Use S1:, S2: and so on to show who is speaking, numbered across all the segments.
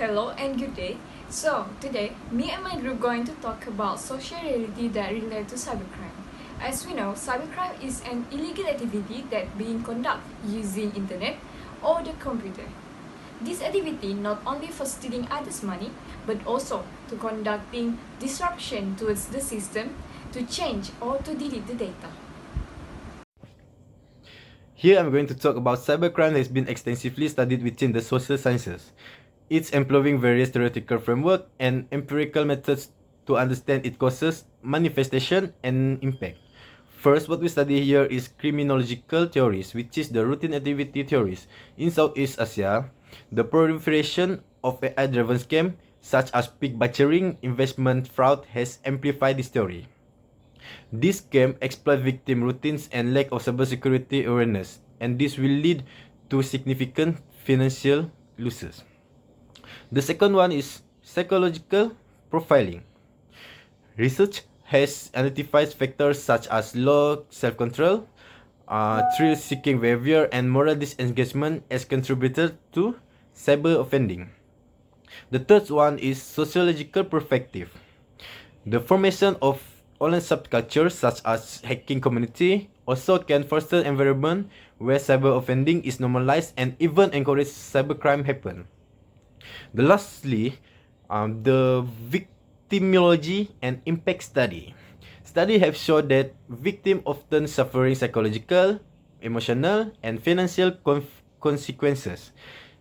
S1: Hello and good day. So today, me and my group going to talk about social reality that relate to cybercrime. As we know, cybercrime is an illegal activity that being conducted using internet or the computer. This activity not only for stealing others' money, but also to conducting disruption towards the system, to change or to delete the data.
S2: Here I'm going to talk about cybercrime that has been extensively studied within the social sciences. It's employing various theoretical framework and empirical methods to understand its causes, manifestation, and impact. First, what we study here is criminological theories, which is the routine activity theories. In Southeast Asia, the proliferation of AI-driven scams such as pig butchering, investment fraud has amplified this theory. This scam exploit victim routines and lack of cybersecurity awareness, and this will lead to significant financial losses. The second one is psychological profiling. Research has identified factors such as low self-control, thrill-seeking behavior, and moral disengagement as contributors to cyber offending. The third one is sociological perspective. The formation of online subcultures such as hacking community also can foster environment where cyber offending is normalized and even encourage cybercrime happen. Lastly, the victimology and impact study. Studies have shown that victims often suffering psychological, emotional, and financial consequences.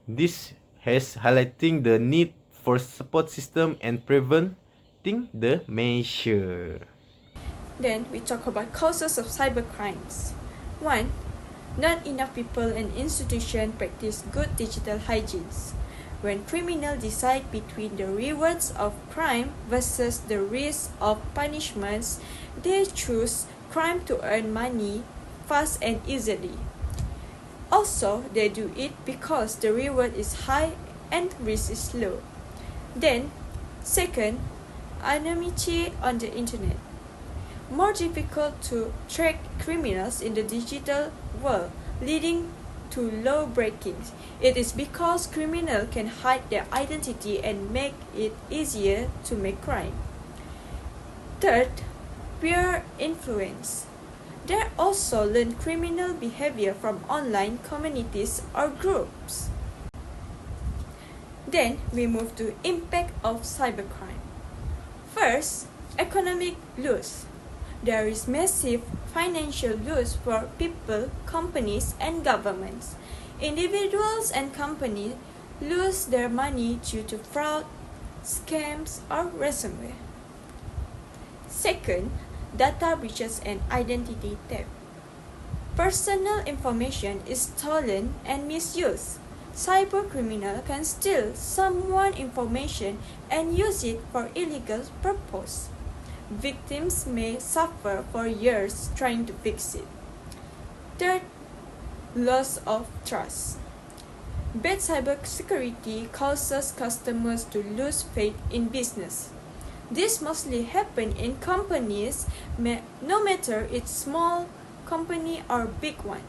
S2: This has highlighting the need for support system and preventing the measure.
S3: Then we talk about causes of cybercrimes. 1. Not enough people and institutions practice good digital hygiene. When criminals decide between the rewards of crime versus the risk of punishments, they choose crime to earn money fast and easily. Also, they do it because the reward is high and risk is low. Then, second, anonymity on the internet. More difficult to track criminals in the digital world, leading to law breakings. It is because criminals can hide their identity and make it easier to make crime. Third, peer influence. They also learn criminal behavior from online communities or groups. Then we move to impact of cybercrime. First, economic loss. There is massive financial loss for people, companies, and governments. Individuals and companies lose their money due to fraud, scams, or ransomware. Second, data breaches and identity theft. Personal information is stolen and misused. Cybercriminals can steal someone's information and use it for illegal purpose. Victims may suffer for years trying to fix it. Third, loss of trust. Bad cybersecurity causes customers to lose faith in business. This mostly happens in companies, no matter it's small company or big one.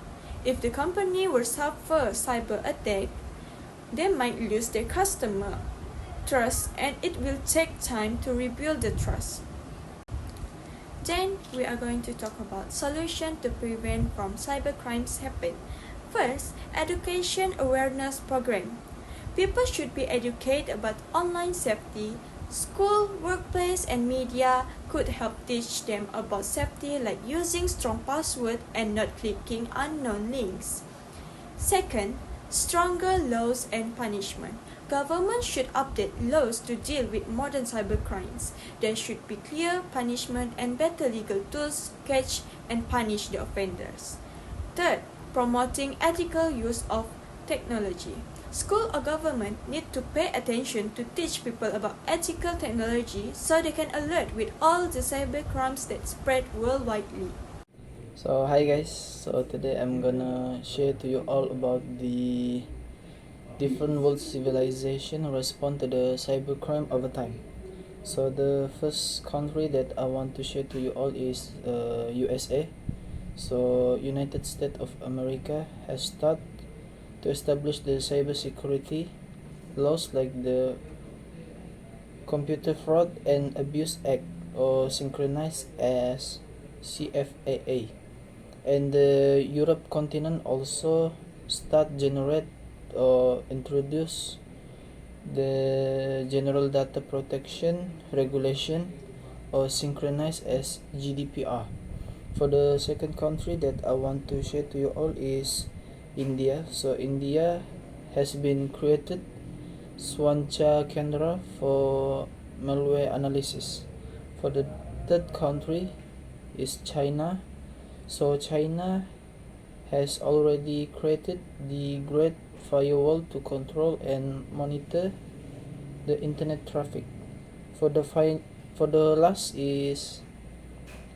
S3: If the company will suffer cyber attack, they might lose their customer trust, and it will take time to rebuild the trust. Then we are going to talk about solution to prevent from cybercrimes happen. First, education awareness program. People should be educated about online safety. School, workplace, and media could help teach them about safety, like using strong password and not clicking unknown links. Second, stronger laws and punishment. Government should update laws to deal with modern cybercrimes. There should be clear punishment and better legal tools to catch and punish the offenders. Third, promoting ethical use of technology. School or government need to pay attention to teach people about ethical technology so they can alert with all the cybercrimes that spread worldwide.
S4: So hi guys, so today I'm gonna share to you all about the different world civilization respond to the cybercrime over time. So the first country that I want to share to you all is USA. So United States of America has started to establish the cybersecurity laws like the Computer Fraud and Abuse Act, or synchronized as CFAA. And the Europe continent also start generate or introduce the General Data Protection Regulation, or synchronized as GDPR. For the second country that I want to share to you all is India. So India has been created Swancha Kendra for malware analysis. For the third country is China. So China has already created the Great Firewall to control and monitor the internet traffic. For the last is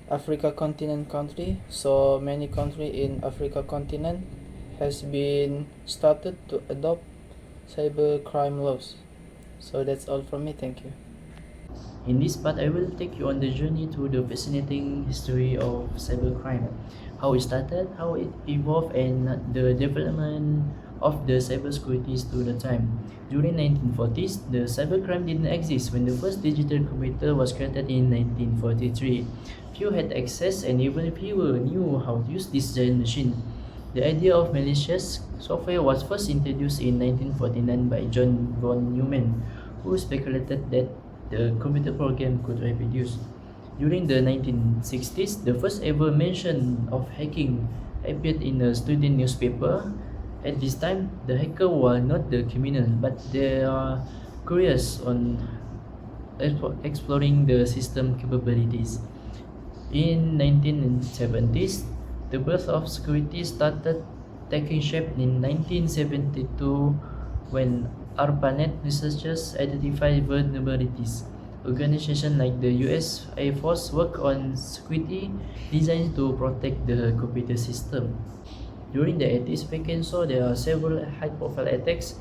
S4: Africa continent country. So many country in Africa continent has been started to adopt cyber crime laws. So that's all from me. Thank you.
S5: In this part, I will take you on the journey to the fascinating history of cybercrime, how it started, how it evolved, and the development of the cybersecurity to the time. During 1940s, the cybercrime didn't exist when the first digital computer was created in 1943. Few had access and even fewer knew how to use this giant machine. The idea of malicious software was first introduced in 1949 by John von Neumann, who speculated that the computer program could reproduce. During the 1960s, the first ever mention of hacking appeared in a student newspaper. At this time, the hacker were not the criminal, but they are curious on exploring the system capabilities. In 1970s, the birth of security started taking shape in 1972 when ARPANET researchers identified vulnerabilities. Organizations like the US Air Force work on security designed to protect the computer system. During the 80s, we can saw there are several high-profile attacks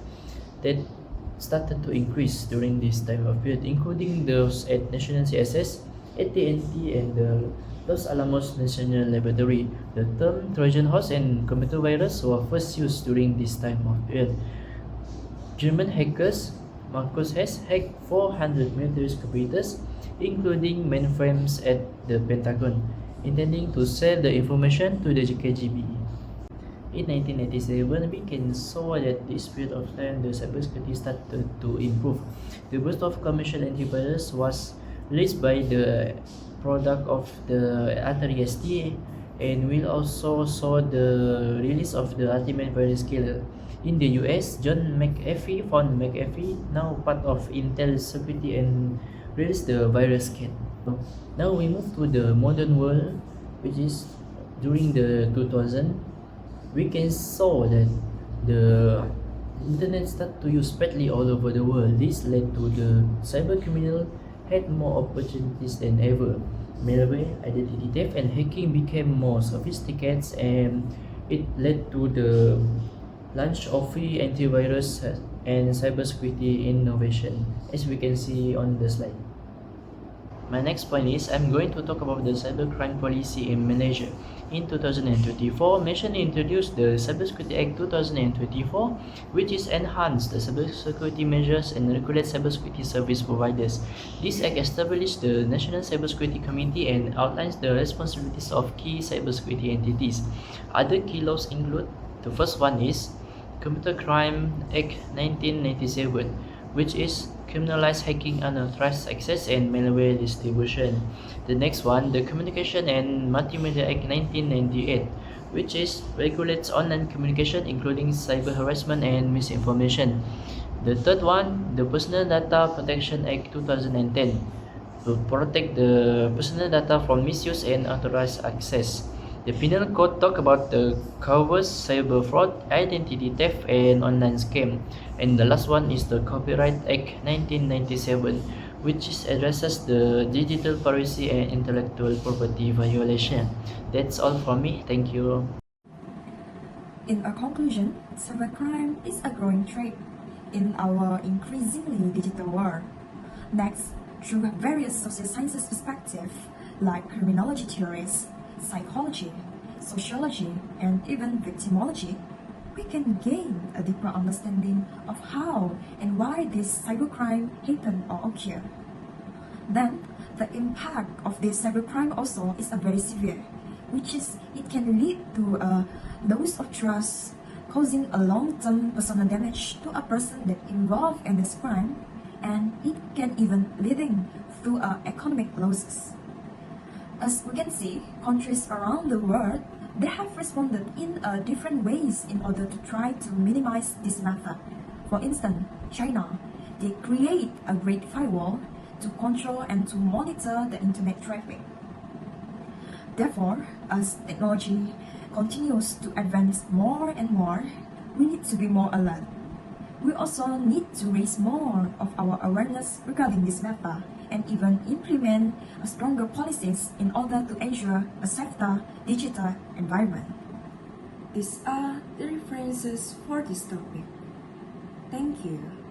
S5: that started to increase during this time of period, including those at National CSS, AT&T, and the Los Alamos National Laboratory. The term Trojan horse and computer virus were first used during this time of period. German hackers Marcus Hess hacked 400 military computers, including mainframes at the Pentagon, intending to sell the information to the KGB. In 1987, we can saw that this period of time the cybersecurity started to improve. The burst of commercial antivirus was released by the product of the Atari ST, and we also saw the release of the Ultimate Virus Killer. In the US, John McAfee found McAfee, now part of Intel Security, and released the virus kit. Now we move to the modern world, which is during the 2000. We can saw that the internet started to use spreadly all over the world. This led to the cyber criminal had more opportunities than ever. Malware, identity theft, and hacking became more sophisticated, and it led to the launch of free antivirus and cybersecurity innovation, as we can see on the slide. My next point is I'm going to talk about the cybercrime policy in Malaysia. In 2024, Malaysia introduced the Cybersecurity Act 2024, which is enhanced the cybersecurity measures and regulate cybersecurity service providers. This act established the National Cybersecurity Committee and outlines the responsibilities of key cybersecurity entities. Other key laws include, the first one is Computer Crime Act 1997, which is criminalize hacking, unauthorized access, and malware distribution. The next one, the Communication and Multimedia Act 1998, which is regulates online communication, including cyber harassment and misinformation. The third one, the Personal Data Protection Act 2010, to protect the personal data from misuse and unauthorized access. The penal code talk about the covers cyber fraud, identity theft, and online scam. And the last one is the Copyright Act 1997, which addresses the digital piracy and intellectual property violation. That's all from me. Thank you.
S6: In a conclusion, cybercrime is a growing threat in our increasingly digital world. Next, through various social sciences perspectives like criminology theories, psychology, sociology, and even victimology, we can gain a deeper understanding of how and why this cybercrime happen or occur. Then, the impact of this cybercrime also is a very severe, which is it can lead to a loss of trust, causing a long-term personal damage to a person that involved in this crime, and it can even leading to economic losses. As we can see, countries around the world, they have responded in different ways in order to try to minimize this matter. For instance, China, they create a great firewall to control and to monitor the internet traffic. Therefore, as technology continues to advance more and more, we need to be more alert. We also need to raise more of our awareness regarding this matter and even implement stronger policies in order to ensure a safer digital environment. These are the references for this topic. Thank you.